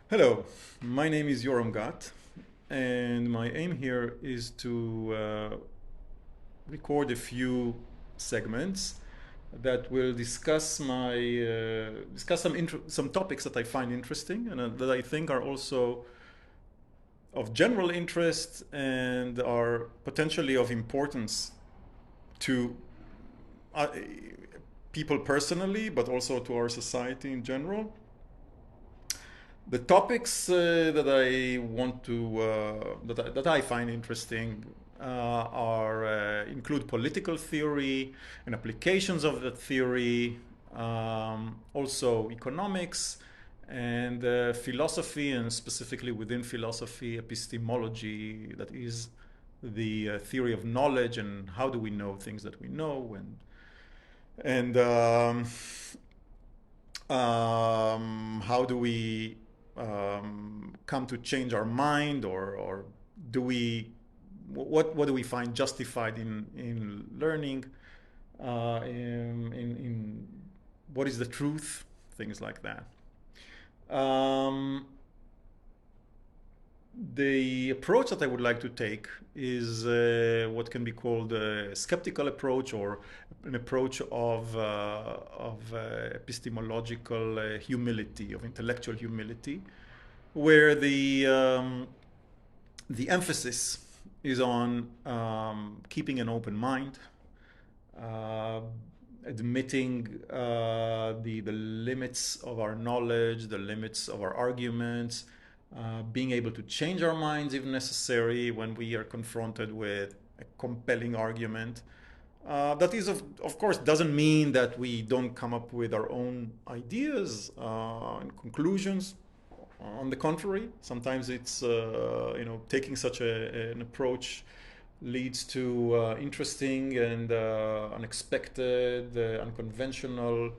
Hello, my name is Yoram Gat, and my aim here is to record a few segments that will discuss some topics that I find interesting and that I think are also of general interest and are potentially of importance to uh, people personally, but also to our society in general. The topics that I want to that I find interesting are include political theory and applications of that theory, also economics and philosophy, and specifically within philosophy, epistemology, that is the theory of knowledge and how do we know things that we know, and how do we come to change our mind, or do we what do we find justified in learning, in what is the truth, things like that. um, the approach that I would like to take is what can be called a skeptical approach, or an approach of epistemological humility, of intellectual humility, where the emphasis is on keeping an open mind, uh, admitting the limits of our knowledge, the limits of our arguments, being able to change our minds if necessary when we are confronted with a compelling argument. That is, of course, doesn't mean that we don't come up with our own ideas and conclusions. On the contrary, sometimes it's taking such an approach leads to interesting and unexpected, unconventional,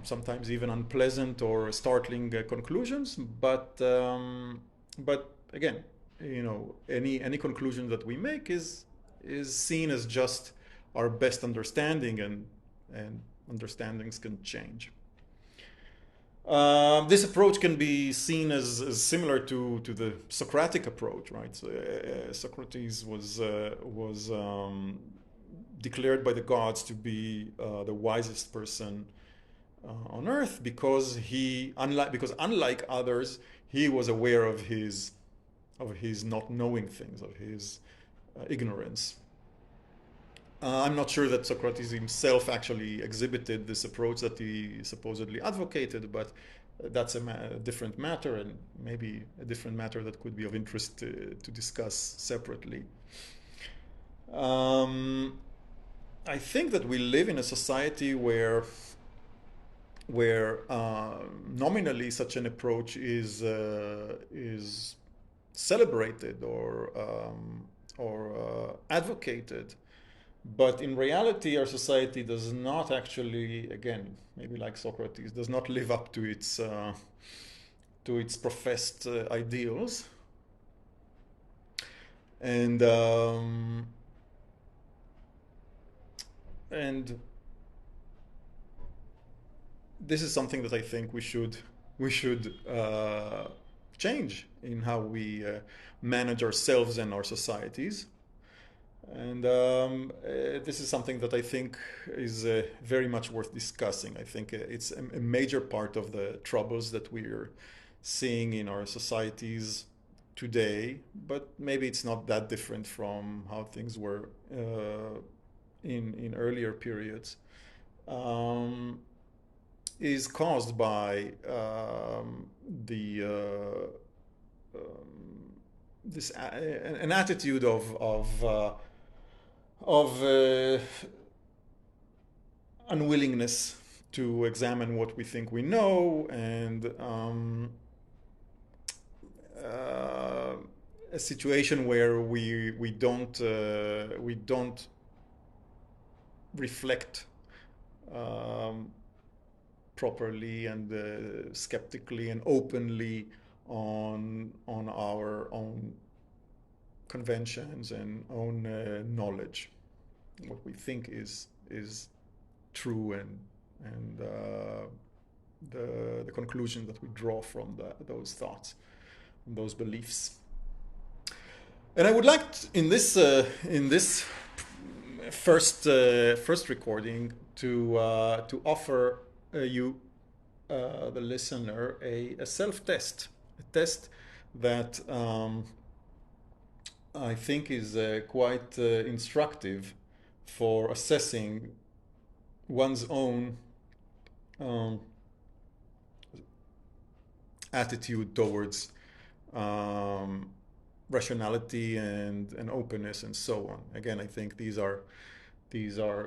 sometimes even unpleasant or startling conclusions. But again, any conclusion that we make is seen as just our best understanding, and understandings can change. This approach can be seen as similar to the Socratic approach, right? So, Socrates was declared by the gods to be the wisest person on earth, because unlike others, he was aware of his not knowing things, of his ignorance. I'm not sure that Socrates himself actually exhibited this approach that he supposedly advocated, but that's a different matter, and maybe a different matter that could be of interest to discuss separately. Um, I think that we live in a society where nominally such an approach is celebrated or advocated. But in reality, our society does not actually, again, maybe like Socrates, does not live up to its professed ideals, and and this is something that I think we should change in how we manage ourselves and our societies. And this is something that I think is very much worth discussing. I think it's a major part of the troubles that we're seeing in our societies today, but maybe it's not that different from how things were in earlier periods. Um, is caused by the this an attitude of unwillingness to examine what we think we know, and uh, a situation where we don't reflect um, properly and skeptically and openly on our own conventions and own knowledge, what we think is true and the conclusion that we draw from those thoughts, from those beliefs. And I would like in this first recording to offer you the listener a self test, a test that I think is quite instructive for assessing one's own um, attitude towards um, rationality and openness and so on. Again, I think these are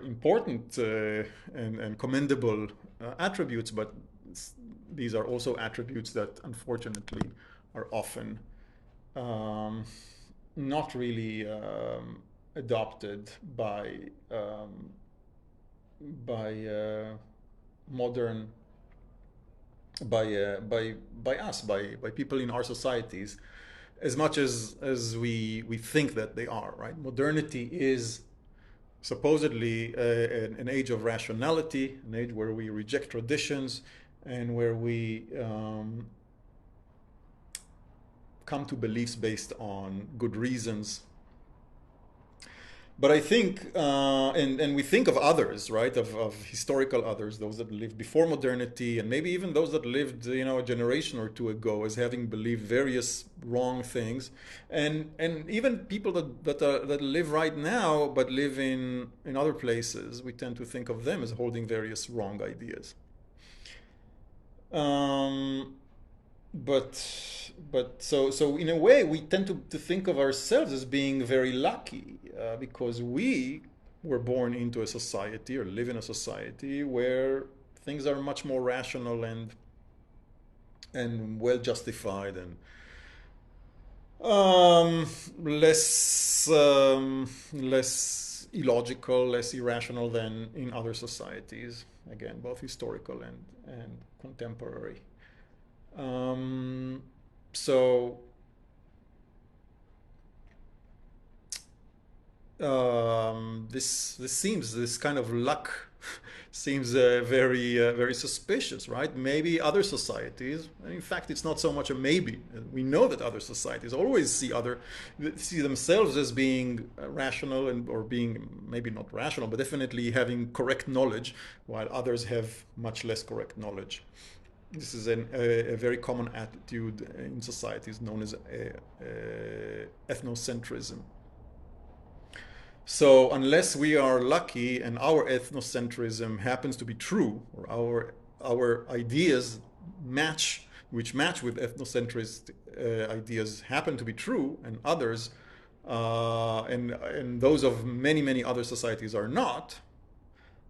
important and commendable attributes, but these are also attributes that unfortunately are often um, not really adopted um, by modern by us by people in our societies as much as we think that they are, right? Modernity is supposedly an age of rationality, an age where we reject traditions and where we come to beliefs based on good reasons. But I think, and we think of others, right, of historical others, those that lived before modernity, and maybe even those that lived, a generation or two ago, as having believed various wrong things, and even people that live right now but live in other places, we tend to think of them as holding various wrong ideas. Um, but in a way we tend to think of ourselves as being very lucky because we were born into a society or live in a society where things are much more rational and well justified and um, less illogical, less irrational than in other societies, again both historical and contemporary. Um, so this kind of luck seems very suspicious, right? Maybe other societies, and in fact, it's not so much a maybe. We know that other societies always see themselves as being rational and or being maybe not rational, but definitely having correct knowledge, while others have much less correct knowledge. This is a very common attitude in societies known as ethnocentrism. So unless we are lucky and our ethnocentrism happens to be true, or our ideas which match with ethnocentrist ideas happen to be true, and others and those of many other societies are not,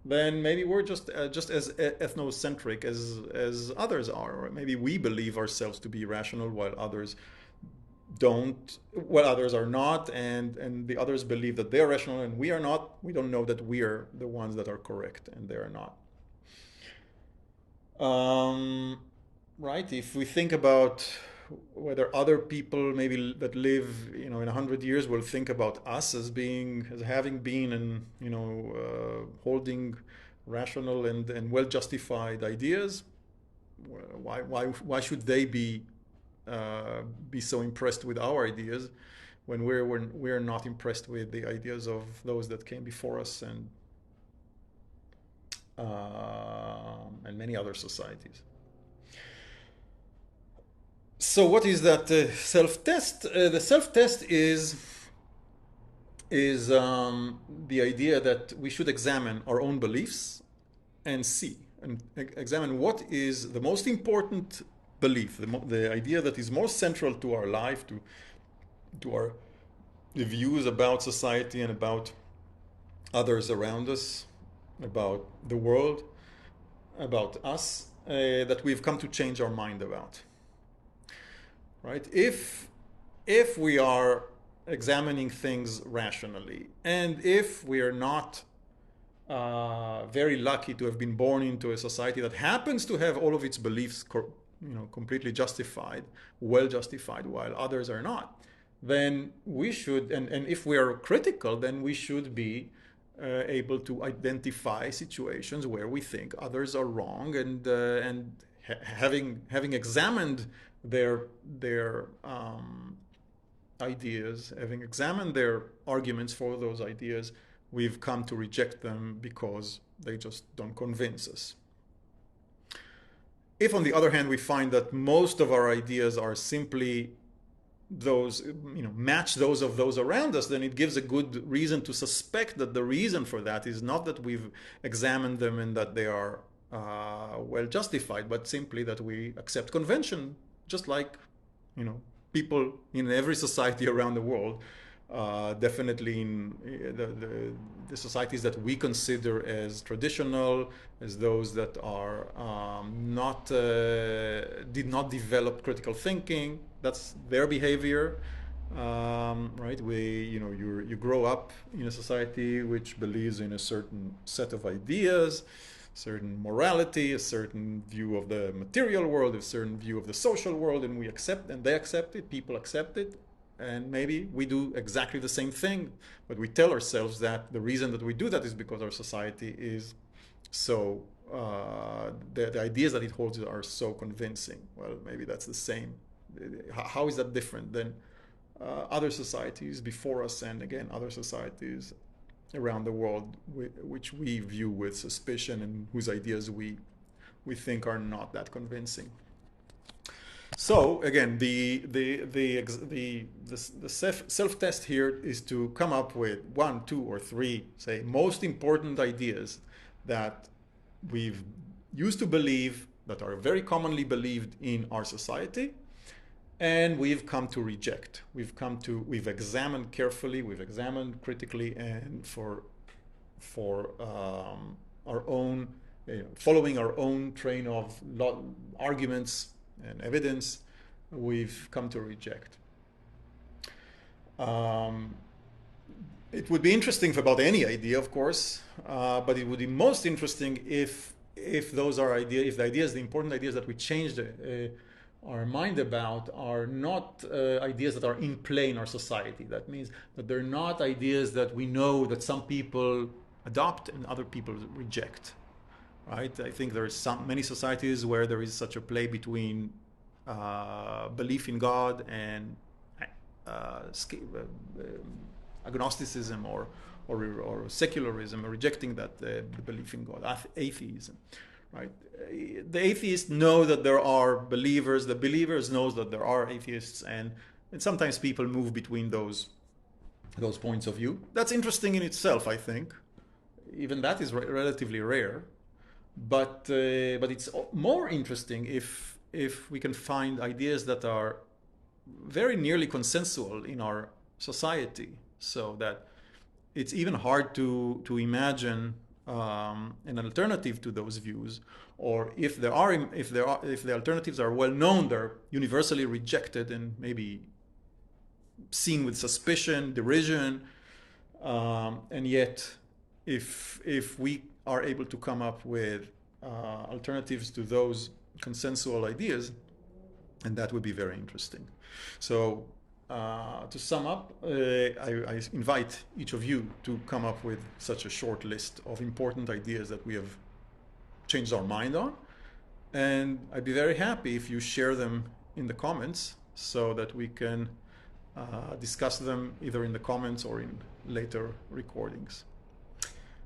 then maybe we're just as ethnocentric as others are, or maybe we believe ourselves to be rational while others don't, while others are not, and the others believe that they're rational and we are not. We don't know that we are the ones that are correct and they are not. Um, right? If we think about whether other people maybe that live, in 100 years will think about us as having been and holding rational and well justified ideas, why should they be so impressed with our ideas when we're not impressed with the ideas of those that came before us and many other societies. So what is that self-test? The self-test is the idea that we should examine our own beliefs and see and examine what is the most important belief, the idea that is most central to our life, to our views about society and about others around us, about the world, about us, that we've come to change our mind about. Right? If we are examining things rationally, and if we are not very lucky to have been born into a society that happens to have all of its beliefs completely justified, well justified, while others are not, then we should, and if we are critical, then we should be able to identify situations where we think others are wrong and having examined their ideas, having examined their arguments for those ideas, we've come to reject them because they just don't convince us. If, on the other hand, we find that most of our ideas are simply those, match those of those around us, then it gives a good reason to suspect that the reason for that is not that we've examined them and that they are well justified, but simply that we accept convention, just like, people in every society around the world. Definitely in the societies that we consider as traditional, as those that are did not develop critical thinking. That's their behavior, right? You grow up in a society which believes in a certain set of ideas, certain morality, a certain view of the material world, a certain view of the social world, and they accept it, people accept it. And maybe we do exactly the same thing, but we tell ourselves that the reason that we do that is because our society is so, the ideas that it holds are so convincing. Well, maybe that's the same. How is that different than other societies before us, and again, other societies around the world which we view with suspicion and whose ideas we think are not that convincing? So again, the self-test here is to come up with 1, 2, or 3, say, most important ideas that we've used to believe, that are very commonly believed in our society, and we've come to reject. We've examined carefully, we've examined critically, and for our own, following our own train of arguments and evidence, we've come to reject. It would be interesting about any idea, of course, but it would be most interesting if the important ideas that we changed our mind about are not ideas that are in play in our society. That means that they're not ideas that we know that some people adopt and other people reject. Right? I think there are many societies where there is such a play between belief in God and agnosticism or secularism, rejecting that belief in God, atheism. Right? The atheists know that there are believers. The believers know that there are atheists, and sometimes people move between those points of view. That's interesting in itself, I think. Even that is relatively rare. But it's more interesting if we can find ideas that are very nearly consensual in our society, so that it's even hard to imagine an alternative to those views, or if the alternatives are well known, they're universally rejected and maybe seen with suspicion, derision, and yet if we are able to come up with alternatives to those consensual ideas, and that would be very interesting. So to sum up, I invite each of you to come up with such a short list of important ideas that we have changed our mind on, and I'd be very happy if you share them in the comments so that we can discuss them either in the comments or in later recordings.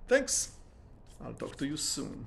Thanks. I'll talk to you soon.